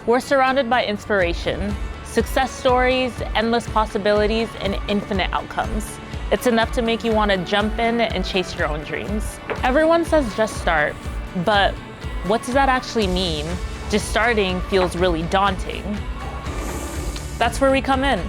We're surrounded by inspiration, success stories, endless possibilities, and infinite outcomes. It's enough to make you want to jump in and chase your own dreams. Everyone says just start, but what does that actually mean? Just starting feels really daunting. That's where we come in.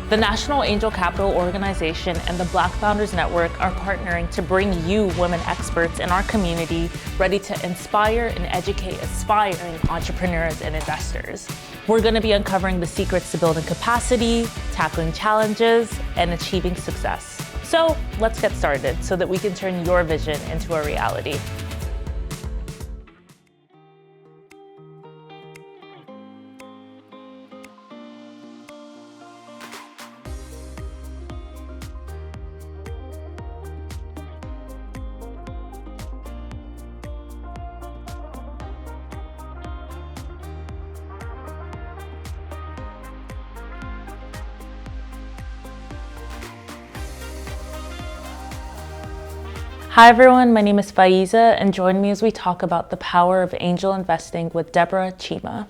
The National Angel Capital Organization and the Black Founders Network are partnering to bring you women experts in our community ready to inspire and educate aspiring entrepreneurs and investors. We're going to be uncovering the secrets to building capacity, tackling challenges, and achieving success. So let's get started so that we can turn your vision into a reality. Hi everyone, my name is Faiza, and join me as we talk about the power of angel investing with Deborah Chima.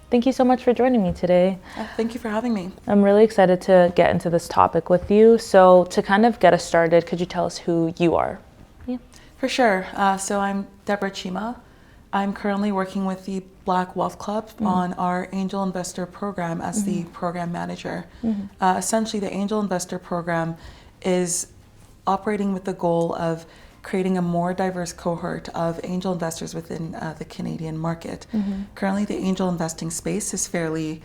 Thank you so much for joining me today. Thank you for having me. I'm really excited to get into this topic with you. So to kind of get us started, could you tell us who you are? Yeah. For sure. So I'm Deborah Chima. I'm currently working with the Black Wealth Club on our Angel Investor Program as the program manager. Essentially, the Angel Investor Program is operating with the goal of creating a more diverse cohort of angel investors within the Canadian market. Currently, the angel investing space is fairly,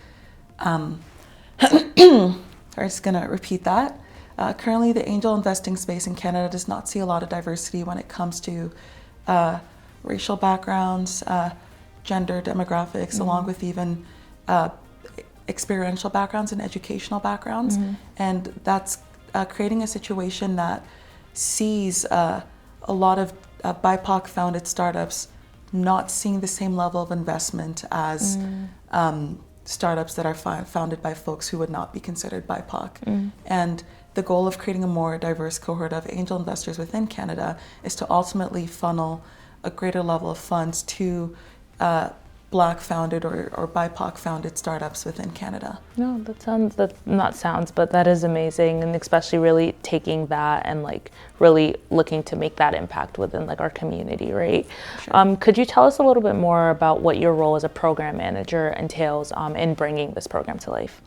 I'm just gonna repeat that. Currently, the angel investing space in Canada does not see a lot of diversity when it comes to racial backgrounds, gender demographics, along with even experiential backgrounds and educational backgrounds. And that's creating a situation that sees a lot of BIPOC founded startups not seeing the same level of investment as startups that are founded by folks who would not be considered BIPOC. And the goal of creating a more diverse cohort of angel investors within Canada is to ultimately funnel a greater level of funds to Black founded or BIPOC founded startups within Canada. No, that is amazing, and especially really taking that and like really looking to make that impact within like our community, right? Sure. Could you tell us a little bit more about what your role as a program manager entails in bringing this program to life?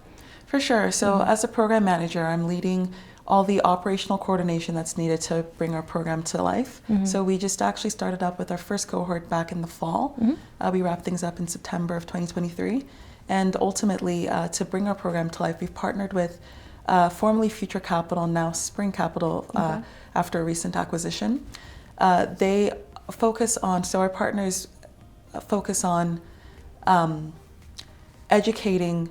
For sure. So as a program manager, I'm leading all the operational coordination that's needed to bring our program to life. So we just actually started up with our first cohort back in the fall. We wrapped things up in September of 2023. And ultimately, to bring our program to life, we've partnered with formerly Future Capital, now Spring Capital, after a recent acquisition. They focus on, so our partners focus on educating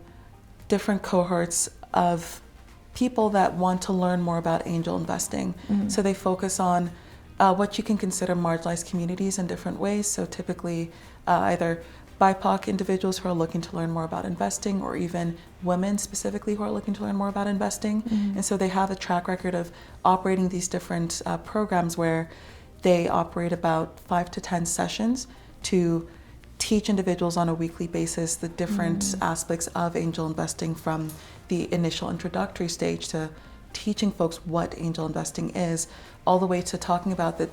different cohorts of people that want to learn more about angel investing. So they focus on what you can consider marginalized communities in different ways. So typically either BIPOC individuals who are looking to learn more about investing, or even women specifically who are looking to learn more about investing. And so they have a track record of operating these different programs where they operate about 5 to 10 sessions to teach individuals on a weekly basis the different aspects of angel investing, from the initial introductory stage to teaching folks what angel investing is, all the way to talking about the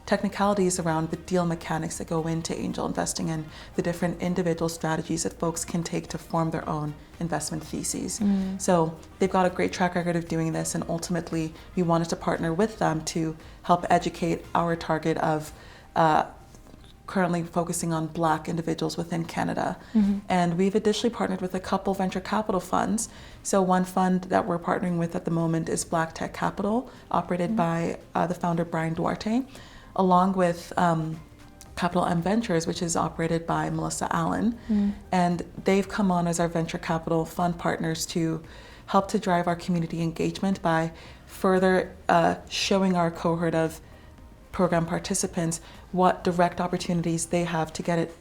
technicalities around the deal mechanics that go into angel investing and the different individual strategies that folks can take to form their own investment theses. So they've got a great track record of doing this, and ultimately we wanted to partner with them to help educate our target of currently focusing on Black individuals within Canada. And we've additionally partnered with a couple venture capital funds. So one fund that we're partnering with at the moment is Black Tech Capital, operated by the founder Brian Duarte, along with Capital M Ventures, which is operated by Melissa Allen. And they've come on as our venture capital fund partners to help to drive our community engagement by further showing our cohort of program participants what direct opportunities they have to get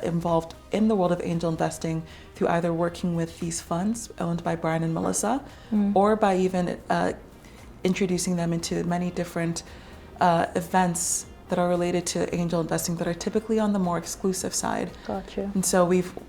involved in the world of angel investing through either working with these funds owned by Brian and Melissa, or by even introducing them into many different events that are related to angel investing that are typically on the more exclusive side. Gotcha. And so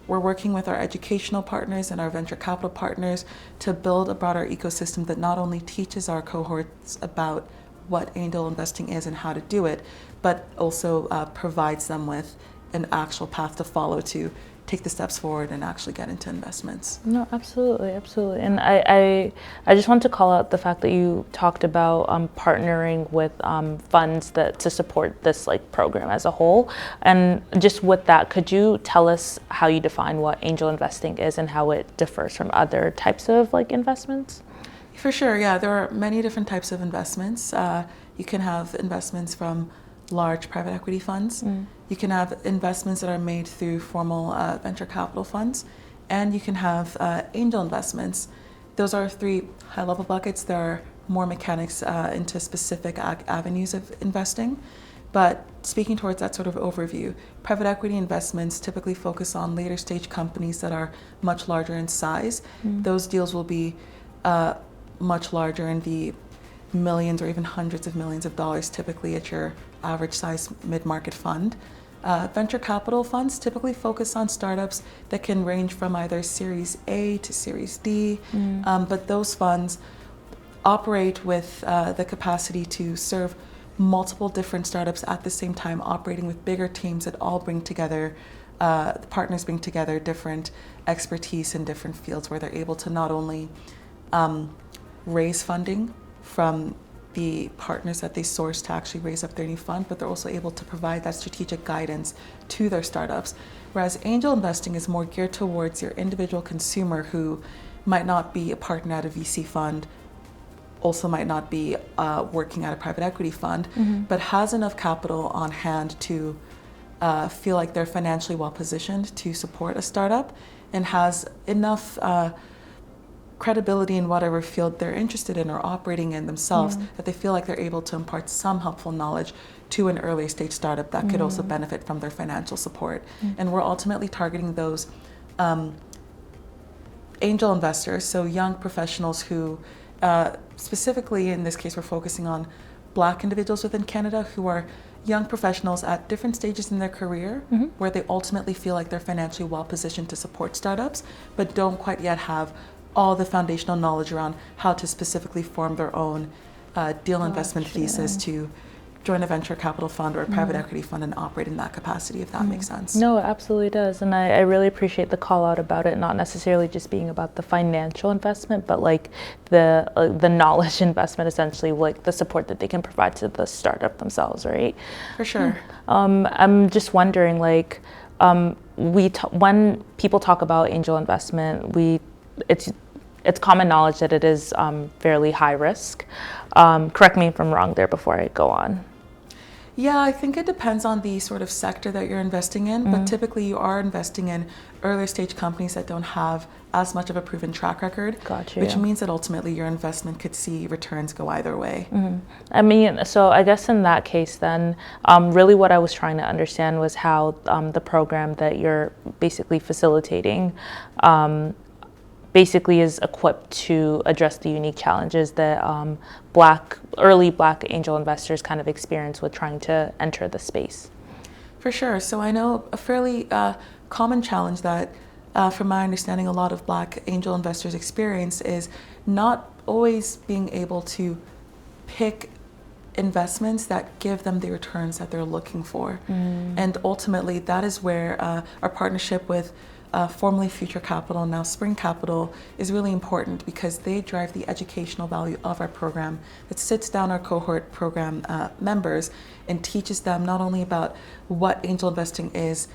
we're working with our educational partners and our venture capital partners to build a broader ecosystem that not only teaches our cohorts about what angel investing is and how to do it, but also provides them with an actual path to follow to take the steps forward and actually get into investments. No, absolutely, absolutely. And I just want to call out the fact that you talked about partnering with funds to support this like program as a whole. And just with that, could you tell us how you define what angel investing is and how it differs from other types of like investments? For sure, yeah. There are many different types of investments. You can have investments from large private equity funds. You can have investments that are made through formal venture capital funds, and you can have angel investments. Those are three high-level buckets. There are more mechanics into specific avenues of investing, but speaking towards that sort of overview, private equity investments typically focus on later stage companies that are much larger in size. Those deals will be much larger and the millions or even hundreds of millions of dollars typically at your average size mid-market fund. Venture capital funds typically focus on startups that can range from either Series A to Series D, but those funds operate with the capacity to serve multiple different startups at the same time, operating with bigger teams that all bring together, the partners bring together different expertise in different fields where they're able to not only raise funding from the partners that they source to actually raise up their new fund, but they're also able to provide that strategic guidance to their startups. Whereas angel investing is more geared towards your individual consumer who might not be a partner at a VC fund, also might not be working at a private equity fund, but has enough capital on hand to feel like they're financially well positioned to support a startup and has enough credibility in whatever field they're interested in or operating in themselves, that they feel like they're able to impart some helpful knowledge to an early stage startup that could also benefit from their financial support. And we're ultimately targeting those angel investors, so young professionals who, specifically in this case, we're focusing on Black individuals within Canada who are young professionals at different stages in their career where they ultimately feel like they're financially well positioned to support startups, but don't quite yet have all the foundational knowledge around how to specifically form their own deal investment thesis to join a venture capital fund or a private equity fund and operate in that capacity, if that makes sense. No, it absolutely does. And I really appreciate the call out about it, not necessarily just being about the financial investment, but like the knowledge investment, essentially, like the support that they can provide to the startup themselves, right? For sure. I'm just wondering, like, when people talk about angel investment, it's common knowledge that it is fairly high risk. Correct me if I'm wrong there before I go on. Yeah, I think it depends on the sort of sector that you're investing in, but typically you are investing in earlier stage companies that don't have as much of a proven track record, Gotcha. which means that ultimately your investment could see returns go either way. I mean, so I guess in that case then, really what I was trying to understand was how the program that you're basically facilitating basically is equipped to address the unique challenges that early Black angel investors kind of experience with trying to enter the space. For sure. So I know a fairly common challenge that, from my understanding, a lot of Black angel investors experience is not always being able to pick investments that give them the returns that they're looking for. And ultimately, that is where our partnership with formerly Future Capital, now Spring Capital, is really important because they drive the educational value of our program that sits down our cohort program members and teaches them not only about what angel investing is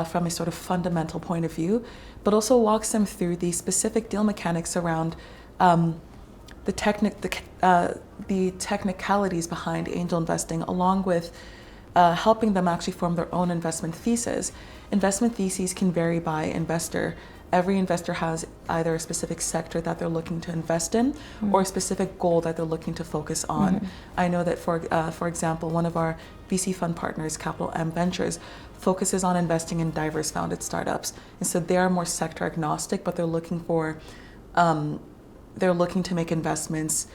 from a sort of fundamental point of view, but also walks them through the specific deal mechanics around the technicalities behind angel investing, along with helping them actually form their own investment thesis. Investment theses can vary by investor. Every investor has either a specific sector that they're looking to invest in or a specific goal that they're looking to focus on. I know that, for example, one of our VC fund partners, Capital M Ventures, focuses on investing in diverse founded startups. And so they are more sector agnostic, but they're looking to make investments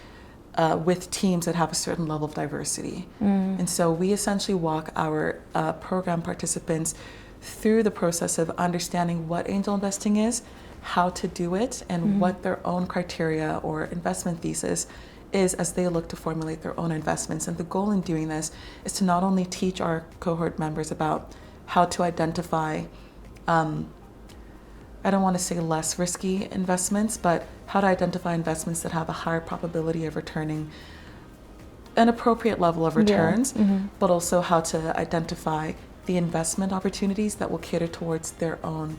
with teams that have a certain level of diversity. And so we essentially walk our program participants through the process of understanding what angel investing is, how to do it, and what their own criteria or investment thesis is as they look to formulate their own investments. And the goal in doing this is to not only teach our cohort members about how to identify, I don't want to say less risky investments, but how to identify investments that have a higher probability of returning an appropriate level of returns, but also how to identify the investment opportunities that will cater towards their own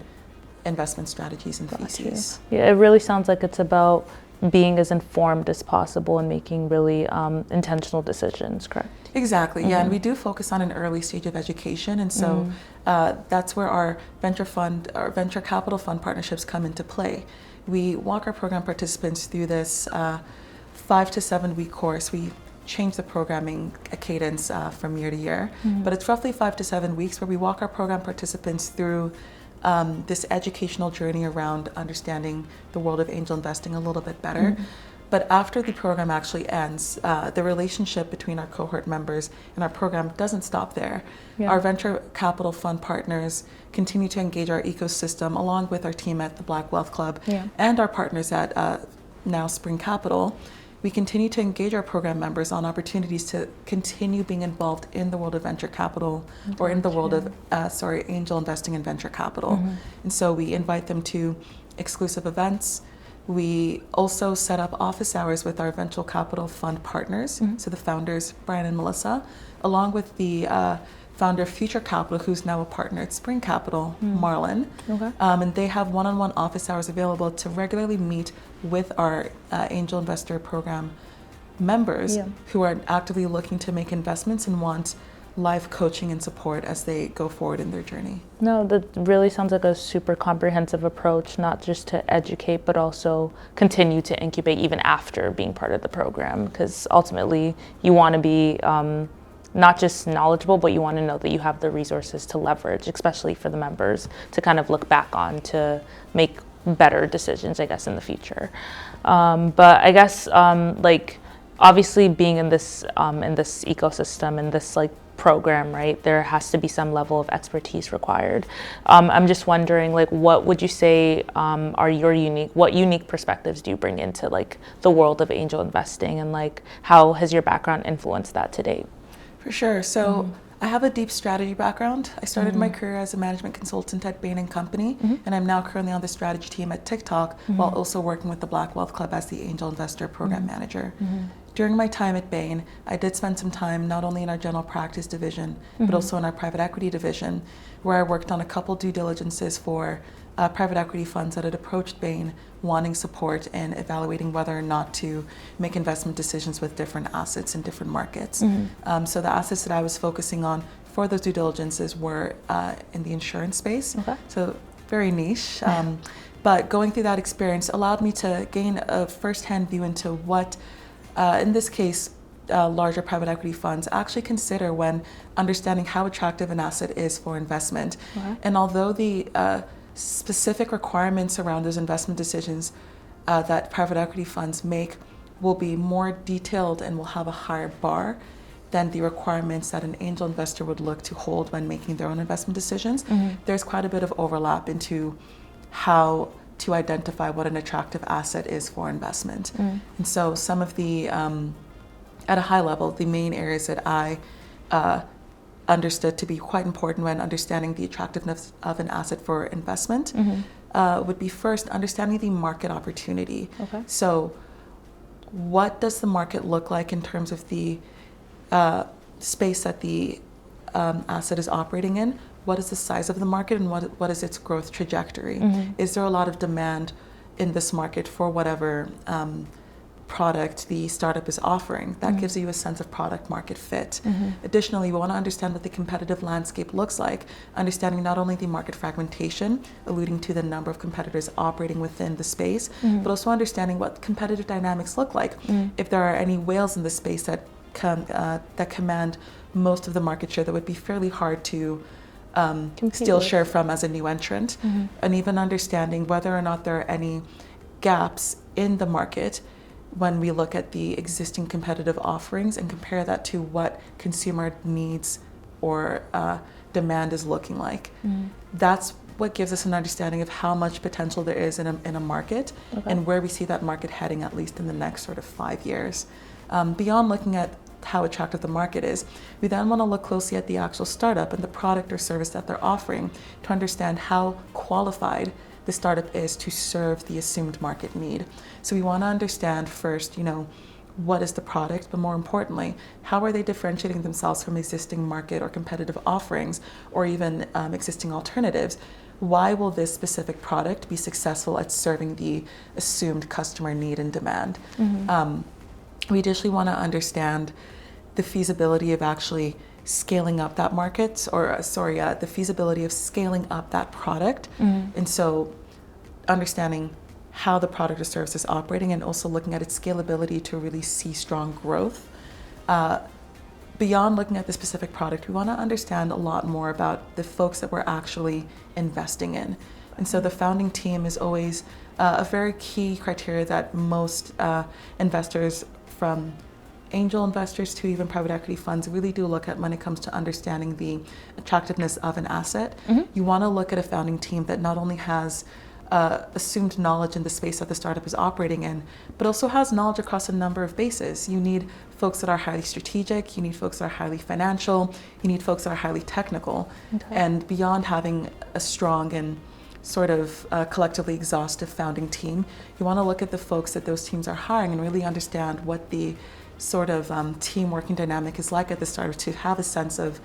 investment strategies and theses. Yeah, it really sounds like it's about being as informed as possible and making really intentional decisions, correct? Exactly, yeah, and we do focus on an early stage of education, and so that's where our venture capital fund partnerships come into play. We walk our program participants through this 5 to 7 week course. We change the programming cadence from year to year, but it's roughly 5 to 7 weeks where we walk our program participants through this educational journey around understanding the world of angel investing a little bit better. But after the program actually ends, the relationship between our cohort members and our program doesn't stop there. Our venture capital fund partners continue to engage our ecosystem along with our team at the Black Wealth Club and our partners at now Spring Capital. We continue to engage our program members on opportunities to continue being involved in the world of venture capital or in the world of, angel investing and venture capital. And so we invite them to exclusive events. We also set up office hours with our venture capital fund partners, so the founders, Brian and Melissa, along with the founder of Future Capital, who's now a partner at Spring Capital, Marlon. And they have one-on-one office hours available to regularly meet with our angel investor program members who are actively looking to make investments and want live coaching and support as they go forward in their journey. No, that really sounds like a super comprehensive approach, not just to educate, but also continue to incubate even after being part of the program, because ultimately you want to be not just knowledgeable, but you want to know that you have the resources to leverage, especially for the members, to kind of look back on to make better decisions, I guess, in the future. But I guess, like, obviously being in this ecosystem, in this, like, program, right, there has to be some level of expertise required. I'm just wondering, like, what would you say are your unique perspectives do you bring into, like, the world of angel investing, and, like, how has your background influenced that to date? For sure. So I have a deep strategy background. I started my career as a management consultant at Bain & Company, and I'm now currently on the strategy team at TikTok, while also working with the Black Wealth Club as the Angel Investor Program Manager. During my time at Bain, I did spend some time not only in our general practice division, but also in our private equity division, where I worked on a couple due diligences for private equity funds that had approached Bain wanting support in evaluating whether or not to make investment decisions with different assets in different markets. So the assets that I was focusing on for those due diligences were in the insurance space, so very niche. But going through that experience allowed me to gain a first-hand view into what, in this case, larger private equity funds actually consider when understanding how attractive an asset is for investment. And although the specific requirements around those investment decisions that private equity funds make will be more detailed and will have a higher bar than the requirements that an angel investor would look to hold when making their own investment decisions, there's quite a bit of overlap into how to identify what an attractive asset is for investment. And so some of the, at a high level, the main areas that I understood to be quite important when understanding the attractiveness of an asset for investment would be first understanding the market opportunity. So what does the market look like in terms of the space that the asset is operating in? What is the size of the market, and what is its growth trajectory? Is there a lot of demand in this market for whatever product the startup is offering? That gives you a sense of product market fit. Additionally, we want to understand what the competitive landscape looks like, understanding not only the market fragmentation, alluding to the number of competitors operating within the space, but also understanding what competitive dynamics look like. If there are any whales in the space that command most of the market share that would be fairly hard to steal share from as a new entrant, and even understanding whether or not there are any gaps in the market when we look at the existing competitive offerings and compare that to what consumer needs or demand is looking like. That's what gives us an understanding of how much potential there is in a market, and where we see that market heading, at least in the next sort of 5 years. Beyond looking at how attractive the market is, we then want to look closely at the actual startup and the product or service that they're offering to understand how qualified the startup is to serve the assumed market need. So we want to understand first, what is the product, but more importantly, how are they differentiating themselves from existing market or competitive offerings, or even existing alternatives? Why will this specific product be successful at serving the assumed customer need and demand? We additionally want to understand the feasibility of actually scaling up that market, the feasibility of scaling up that product. And so understanding how the product or service is operating, and also looking at its scalability to really see strong growth. Beyond looking at the specific product, we want to understand a lot more about the folks that we're actually investing in. And so the founding team is always a very key criteria that most investors, from angel investors to even private equity funds, really do look at when it comes to understanding the attractiveness of an asset. You want to look at a founding team that not only has assumed knowledge in the space that the startup is operating in, but also has knowledge across a number of bases. You need folks that are highly strategic, you need folks that are highly financial, you need folks that are highly technical. And beyond having a strong and sort of collectively exhaustive founding team, you want to look at the folks that those teams are hiring and really understand what the sort of team working dynamic is like at the startup, to have a sense of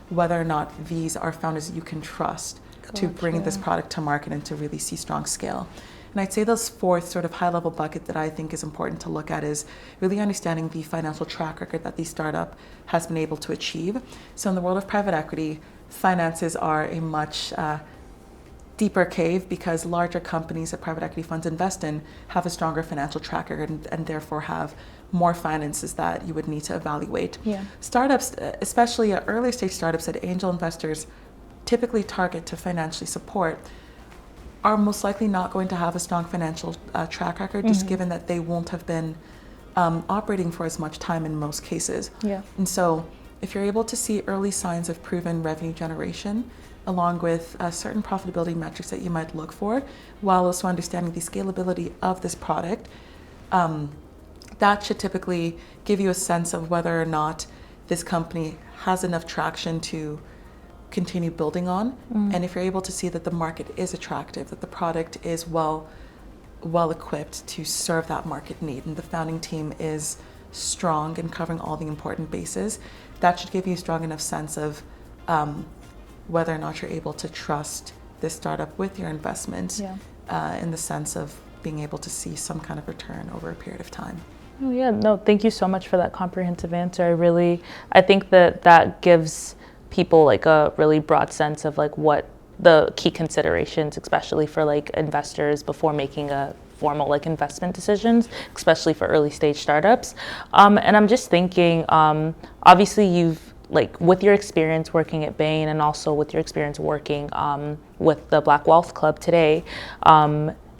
whether or not these are founders that you can trust to bring this product to market and to really see strong scale. And I'd say those fourth sort of high-level bucket that I think is important to look at is really understanding the financial track record that the startup has been able to achieve. So in the world of private equity, finances are a much deeper cave, because larger companies that private equity funds invest in have a stronger financial track record, and therefore have more finances that you would need to evaluate. Startups, especially early stage startups that angel investors typically target to financially support, are most likely not going to have a strong financial track record, just given that they won't have been operating for as much time in most cases. And so if you're able to see early signs of proven revenue generation, along with certain profitability metrics that you might look for, while also understanding the scalability of this product, that should typically give you a sense of whether or not this company has enough traction to continue building on. And if you're able to see that the market is attractive, that the product is well equipped to serve that market need, and the founding team is strong and covering all the important bases, that should give you a strong enough sense of whether or not you're able to trust this startup with your investment, in the sense of being able to see some kind of return over a period of time. Thank you so much for that comprehensive answer. I think that gives people like a really broad sense of like what the key considerations, especially for like investors before making a formal like investment decisions, especially for early stage startups. And I'm just thinking, obviously you've, like, with your experience working at Bain and also with your experience working with the Black Wealth Club today,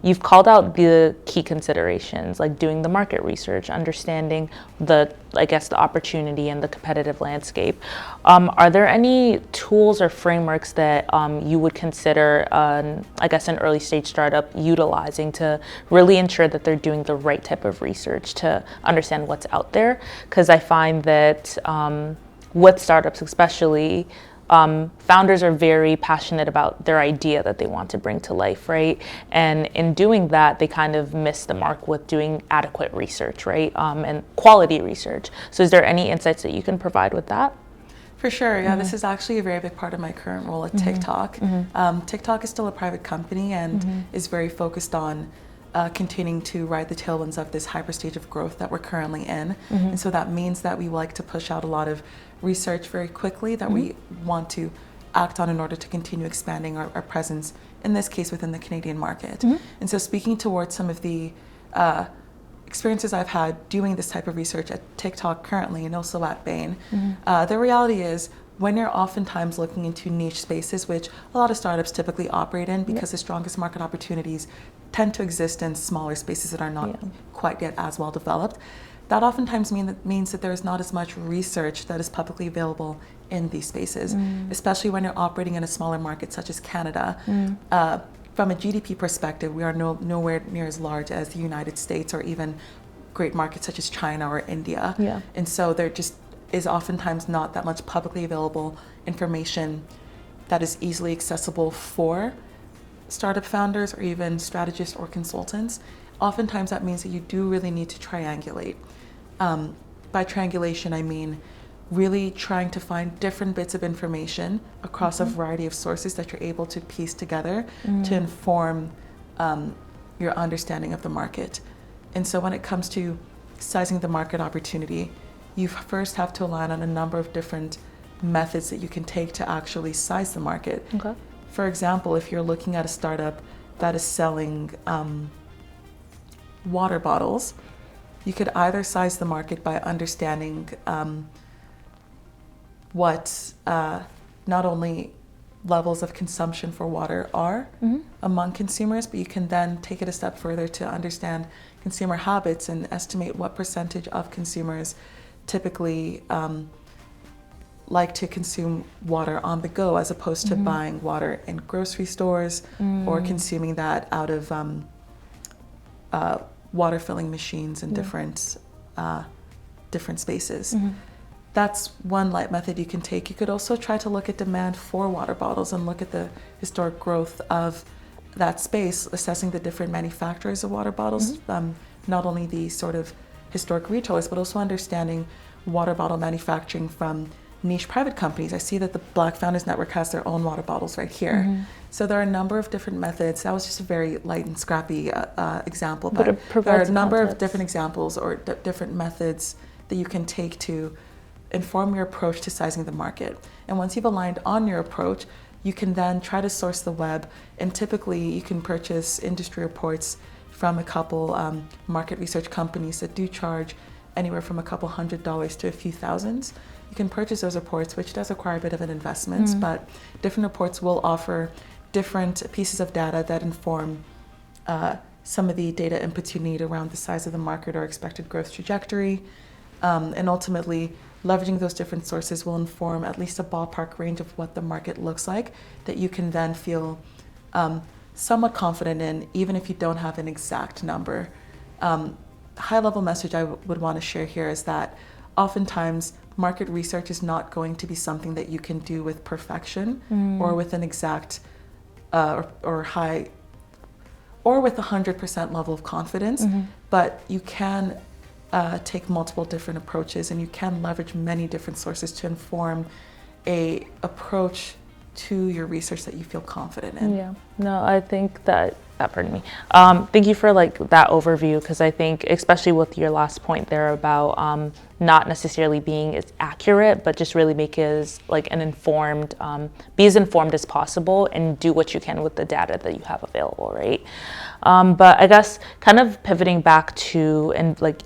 you've called out the key considerations, like doing the market research, understanding the opportunity and the competitive landscape. Are there any tools or frameworks that you would consider, an early stage startup utilizing to really ensure that they're doing the right type of research to understand what's out there? Because I find that with startups especially, founders are very passionate about their idea that they want to bring to life, right? And in doing that, they kind of miss the mark with doing adequate research, right? And quality research. So is there any insights that you can provide with that? For sure, this is actually a very big part of my current role at TikTok. TikTok is still a private company and is very focused on continuing to ride the tailwinds of this hyper stage of growth that we're currently in. And so that means that we like to push out a lot of research very quickly that we want to act on in order to continue expanding our presence, in this case within the Canadian market. And so speaking towards some of the experiences I've had doing this type of research at TikTok currently and also at Bain, the reality is when you're oftentimes looking into niche spaces, which a lot of startups typically operate in because the strongest market opportunities tend to exist in smaller spaces that are not quite yet as well developed, that oftentimes means that there is not as much research that is publicly available in these spaces, especially when you're operating in a smaller market such as Canada. From a GDP perspective, we are nowhere near as large as the United States or even great markets such as China or India. And so there just is oftentimes not that much publicly available information that is easily accessible for startup founders or even strategists or consultants. Oftentimes that means that you do really need to triangulate. By triangulation, I mean really trying to find different bits of information across a variety of sources that you're able to piece together to inform your understanding of the market. And so when it comes to sizing the market opportunity, you first have to align on a number of different methods that you can take to actually size the market. For example, if you're looking at a startup that is selling water bottles, you could either size the market by understanding what not only levels of consumption for water are among consumers, but you can then take it a step further to understand consumer habits and estimate what percentage of consumers typically like to consume water on the go as opposed to buying water in grocery stores or consuming that out of water filling machines in different spaces. That's one light method you can take. You could also try to look at demand for water bottles and look at the historic growth of that space, assessing the different manufacturers of water bottles, not only the sort of historic retailers, but also understanding water bottle manufacturing from niche private companies. I see that the Black Founders Network has their own water bottles right here. So there are a number of different methods. That was just a very light and scrappy example, but there are a number of different examples or different methods that you can take to inform your approach to sizing the market. And once you've aligned on your approach, you can then try to source the web, and typically you can purchase industry reports from a couple market research companies that do charge anywhere from a couple $100s to a few thousands. You can purchase those reports, which does require a bit of an investment, but different reports will offer different pieces of data that inform some of the data inputs you need around the size of the market or expected growth trajectory. And ultimately, leveraging those different sources will inform at least a ballpark range of what the market looks like that you can then feel somewhat confident in, even if you don't have an exact number. High-level message I would want to share here is that oftentimes market research is not going to be something that you can do with perfection or with an exact or high or with 100% level of confidence, but you can take multiple different approaches and you can leverage many different sources to inform a approach to your research that you feel confident in. No, I think that, pardon me. Thank you for like that overview, because I think especially with your last point there about not necessarily being as accurate, but just really make it as like an informed, be as informed as possible and do what you can with the data that you have available, right? But I guess kind of pivoting back to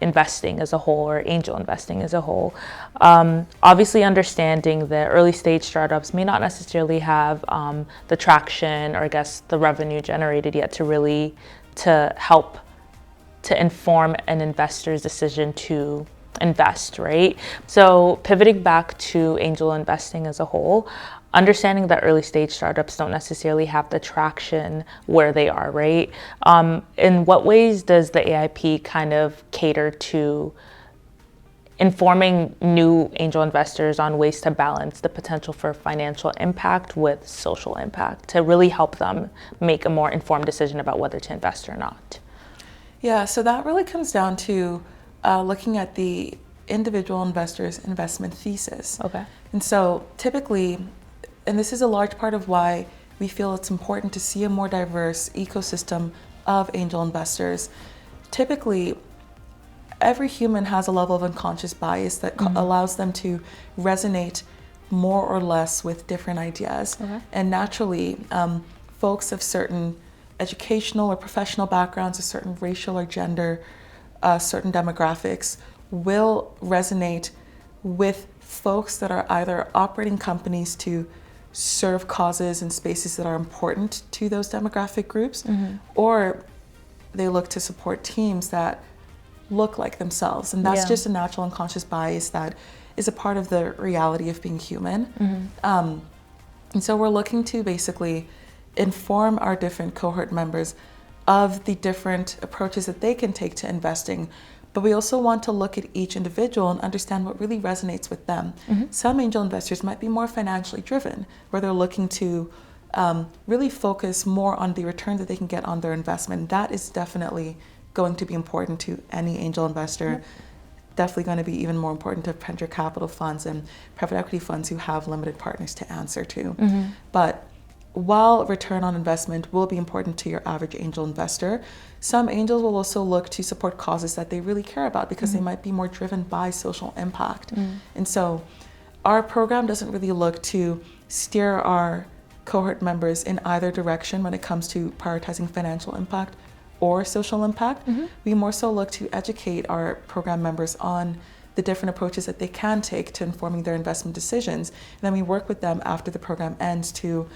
investing as a whole, or angel investing as a whole, obviously understanding that early stage startups may not necessarily have the traction or I guess the revenue generated yet to help to inform an investor's decision to invest, right? So pivoting back to angel investing as a whole, understanding that early stage startups don't necessarily have the traction where they are, right? In what ways does the AIP kind of cater to informing new angel investors on ways to balance the potential for financial impact with social impact to really help them make a more informed decision about whether to invest or not? Yeah, so that really comes down to looking at the individual investor's investment thesis. And so typically, and this is a large part of why we feel it's important to see a more diverse ecosystem of angel investors. Typically, every human has a level of unconscious bias that allows them to resonate more or less with different ideas. And naturally, folks of certain educational or professional backgrounds, a certain racial or gender, certain demographics will resonate with folks that are either operating companies to serve causes and spaces that are important to those demographic groups, or they look to support teams that look like themselves. And that's just a natural unconscious bias that is a part of the reality of being human. And so we're looking to basically inform our different cohort members of the different approaches that they can take to investing. But we also want to look at each individual and understand what really resonates with them. Some angel investors might be more financially driven, where they're looking to really focus more on the return that they can get on their investment. That is definitely going to be important to any angel investor. Definitely going to be even more important to venture capital funds and private equity funds who have limited partners to answer to. But while return on investment will be important to your average angel investor, some angels will also look to support causes that they really care about because they might be more driven by social impact. And so our program doesn't really look to steer our cohort members in either direction when it comes to prioritizing financial impact or social impact. We more so look to educate our program members on the different approaches that they can take to informing their investment decisions. And then we work with them after the program ends to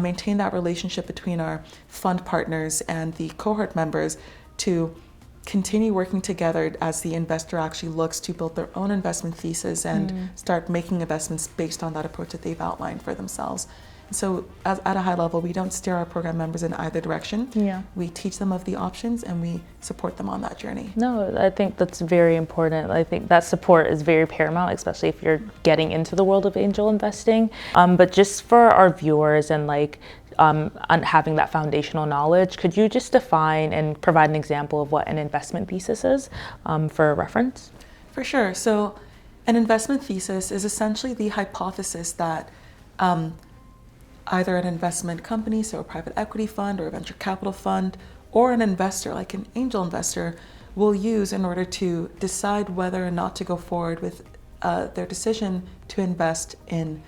maintain that relationship between our fund partners and the cohort members to continue working together as the investor actually looks to build their own investment thesis and start making investments based on that approach that they've outlined for themselves. So at a high level, we don't steer our program members in either direction. We teach them of the options and we support them on that journey. No, I think that's very important. I think that support is very paramount, especially if you're getting into the world of angel investing. But just for our viewers and having that foundational knowledge, could you just define and provide an example of what an investment thesis is for reference? For sure. So an investment thesis is essentially the hypothesis that either an investment company, so a private equity fund or a venture capital fund, or an investor like an angel investor will use in order to decide whether or not to go forward with their decision to invest in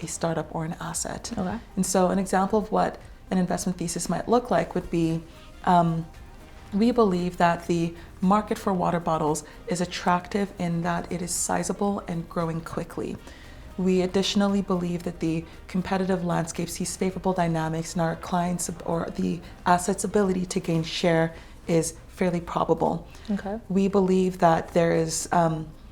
a startup or an asset. And so an example of what an investment thesis might look like would be, we believe that the market for water bottles is attractive in that it is sizable and growing quickly. We additionally believe that the competitive landscape sees favorable dynamics and our clients or the asset's ability to gain share is fairly probable. We believe that there is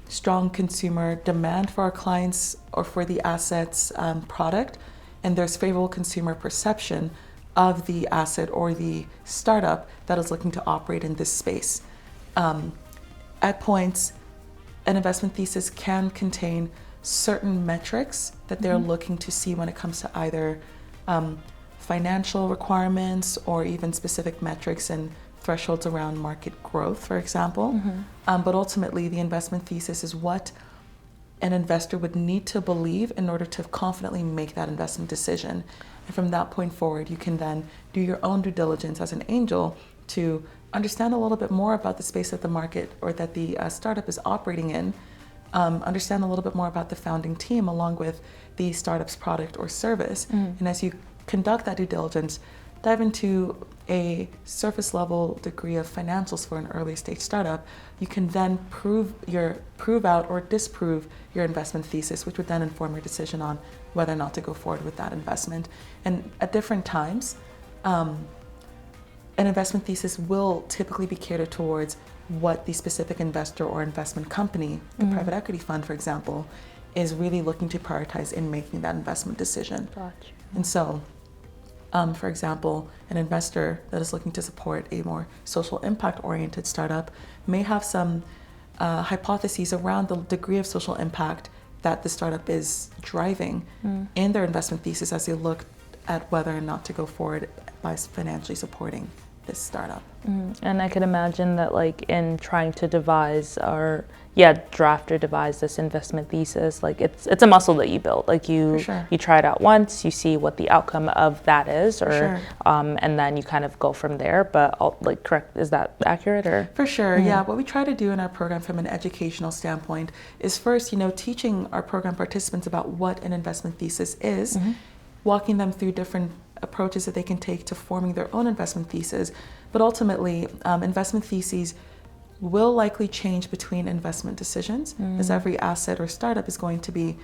strong consumer demand for our clients or for the asset's product, and there's favorable consumer perception of the asset or the startup that is looking to operate in this space. At points, an investment thesis can contain certain metrics that they're looking to see when it comes to either financial requirements or even specific metrics and thresholds around market growth, for example. But ultimately, the investment thesis is what an investor would need to believe in order to confidently make that investment decision. And from that point forward, you can then do your own due diligence as an angel to understand a little bit more about the space that the market or that the startup is operating in, understand a little bit more about the founding team along with the startup's product or service. And as you conduct that due diligence, dive into a surface level degree of financials for an early stage startup, you can then prove out or disprove your investment thesis, which would then inform your decision on whether or not to go forward with that investment. And at different times, an investment thesis will typically be catered towards what the specific investor or investment company, the private equity fund, for example, is really looking to prioritize in making that investment decision. And so, for example, an investor that is looking to support a more social impact-oriented startup may have some hypotheses around the degree of social impact that the startup is driving in their investment thesis as they look at whether or not to go forward by financially supporting this startup. And I can imagine that in trying to draft or devise this investment thesis, it's a muscle that you build. You try it out once, you see what the outcome of that is, and then you kind of go from there. But correct, is that accurate or? For sure, yeah. What we try to do in our program from an educational standpoint is first, teaching our program participants about what an investment thesis is, walking them through different approaches that they can take to forming their own investment thesis. But ultimately, investment theses will likely change between investment decisions, as every asset or startup is going to be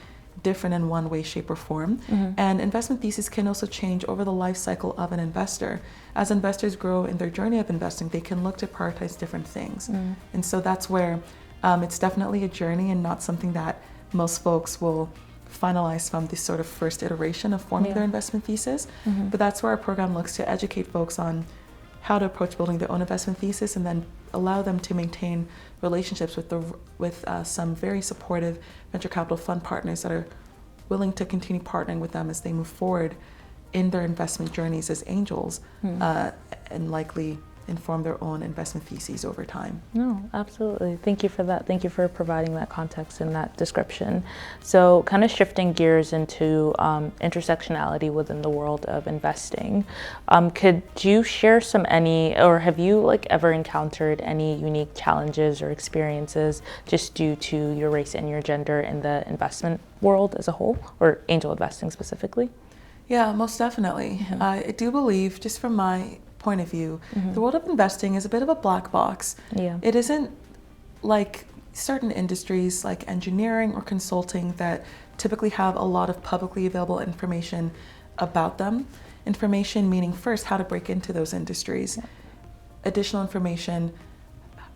different in one way, shape, or form. And investment theses can also change over the life cycle of an investor. As investors grow in their journey of investing, they can look to prioritize different things. And so that's where it's definitely a journey and not something that most folks will finalize from this sort of first iteration of forming their investment thesis. But that's where our program looks to educate folks on how to approach building their own investment thesis and then allow them to maintain relationships with some very supportive venture capital fund partners that are willing to continue partnering with them as they move forward in their investment journeys as angels and likely inform their own investment theses over time. No, absolutely. Thank you for that. Thank you for providing that context and that description. So kind of shifting gears into intersectionality within the world of investing. Could you share or have you ever encountered any unique challenges or experiences just due to your race and your gender in the investment world as a whole, or angel investing specifically? Yeah, most definitely. I do believe, just from my point of view, the world of investing is a bit of a black box. It isn't like certain industries like engineering or consulting that typically have a lot of publicly available information about them. Information meaning first how to break into those industries. Additional information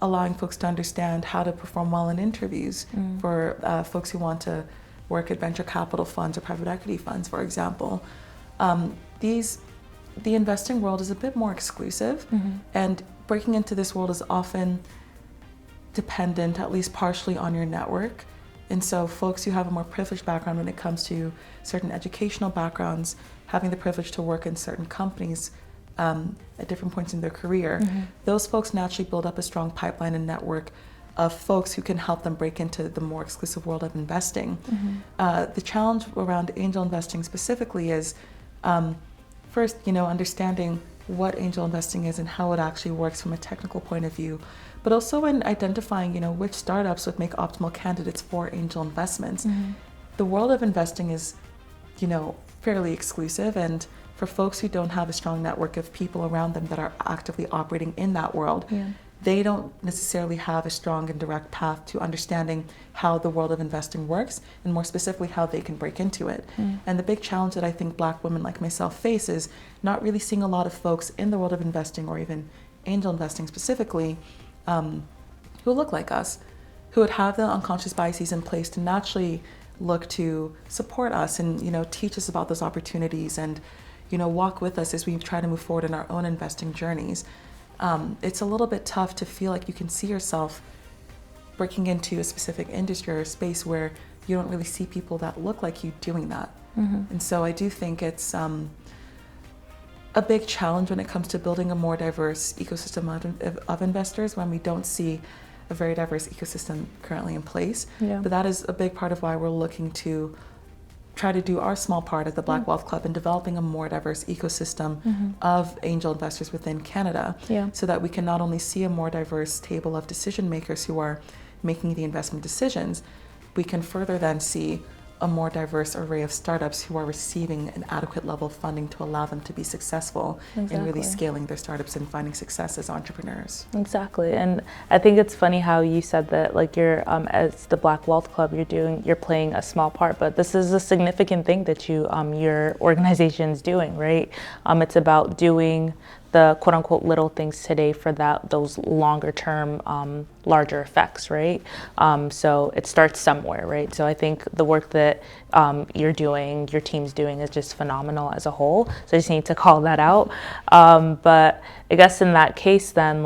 allowing folks to understand how to perform well in interviews for folks who want to work at venture capital funds or private equity funds, for example. The investing world is a bit more exclusive, and breaking into this world is often dependent, at least partially, on your network. And so folks who have a more privileged background when it comes to certain educational backgrounds, having the privilege to work in certain companies at different points in their career, those folks naturally build up a strong pipeline and network of folks who can help them break into the more exclusive world of investing. The challenge around angel investing specifically is first, understanding what angel investing is and how it actually works from a technical point of view, but also in identifying, which startups would make optimal candidates for angel investments. The world of investing is, fairly exclusive, and for folks who don't have a strong network of people around them that are actively operating in that world, they don't necessarily have a strong and direct path to understanding how the world of investing works, and more specifically, how they can break into it. And the big challenge that I think Black women like myself face is not really seeing a lot of folks in the world of investing, or even angel investing specifically, who look like us, who would have the unconscious biases in place to naturally look to support us and, teach us about those opportunities and, walk with us as we try to move forward in our own investing journeys. It's a little bit tough to feel like you can see yourself breaking into a specific industry or a space where you don't really see people that look like you doing that. And so I do think it's a big challenge when it comes to building a more diverse ecosystem of investors when we don't see a very diverse ecosystem currently in place. But that is a big part of why we're looking to try to do our small part at the Black Wealth Club in developing a more diverse ecosystem of angel investors within Canada, so that we can not only see a more diverse table of decision makers who are making the investment decisions, we can further then see a more diverse array of startups who are receiving an adequate level of funding to allow them to be successful in really scaling their startups and finding success as entrepreneurs. Exactly. And I think it's funny how you said that, you're as the Black Wealth Club, you're playing a small part, but this is a significant thing that your organization's doing, right? It's about doing the quote unquote little things today for those longer term, larger effects, right? So it starts somewhere, right? So I think the work that you're doing, your team's doing, is just phenomenal as a whole. So I just need to call that out. But I guess in that case then,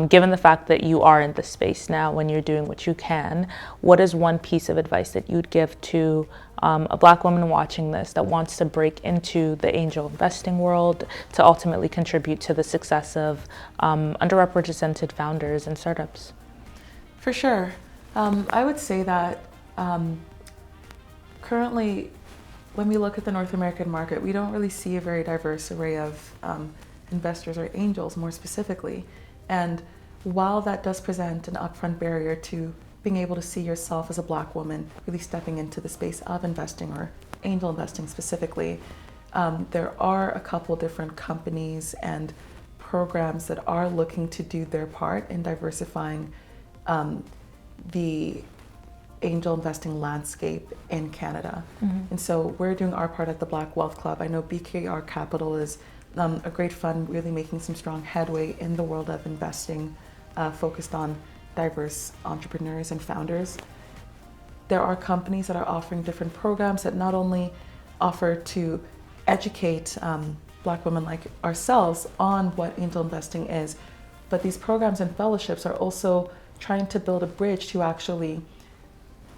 given the fact that you are in this space now, when you're doing what you can, what is one piece of advice that you'd give to a Black woman watching this that wants to break into the angel investing world to ultimately contribute to the success of underrepresented founders and startups? For sure. I would say that currently, when we look at the North American market, we don't really see a very diverse array of investors or angels, more specifically. And while that does present an upfront barrier to being able to see yourself as a Black woman really stepping into the space of investing, or angel investing specifically, there are a couple different companies and programs that are looking to do their part in diversifying the angel investing landscape in Canada. And so we're doing our part at the Black Wealth Club. I know BKR Capital is a great fund really making some strong headway in the world of investing, focused on diverse entrepreneurs and founders. There are companies that are offering different programs that not only offer to educate Black women like ourselves on what angel investing is, but these programs and fellowships are also trying to build a bridge to actually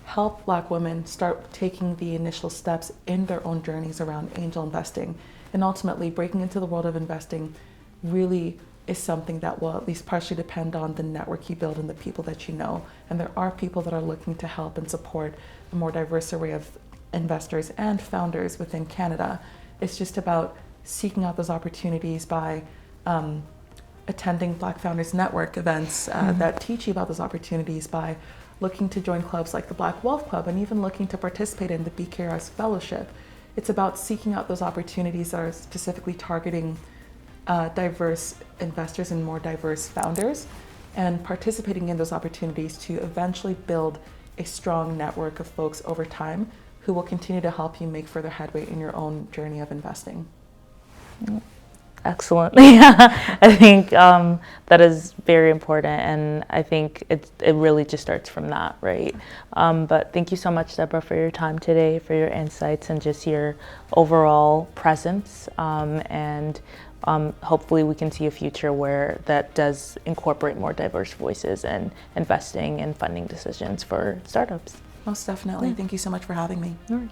help Black women start taking the initial steps in their own journeys around angel investing. And ultimately, breaking into the world of investing really is something that will at least partially depend on the network you build and the people that you know. And there are people that are looking to help and support a more diverse array of investors and founders within Canada. It's just about seeking out those opportunities by attending Black Founders Network events that teach you about those opportunities, by looking to join clubs like the Black Wealth Club, and even looking to participate in the BKRS Fellowship. It's about seeking out those opportunities that are specifically targeting diverse investors and more diverse founders, and participating in those opportunities to eventually build a strong network of folks over time who will continue to help you make further headway in your own journey of investing. Excellent. Yeah, I think that is very important, and I think it really just starts from that, right? But thank you so much, Deborah, for your time today, for your insights, and just your overall presence. And hopefully we can see a future where that does incorporate more diverse voices and investing and funding decisions for startups. Most definitely. Thank you so much for having me. All right.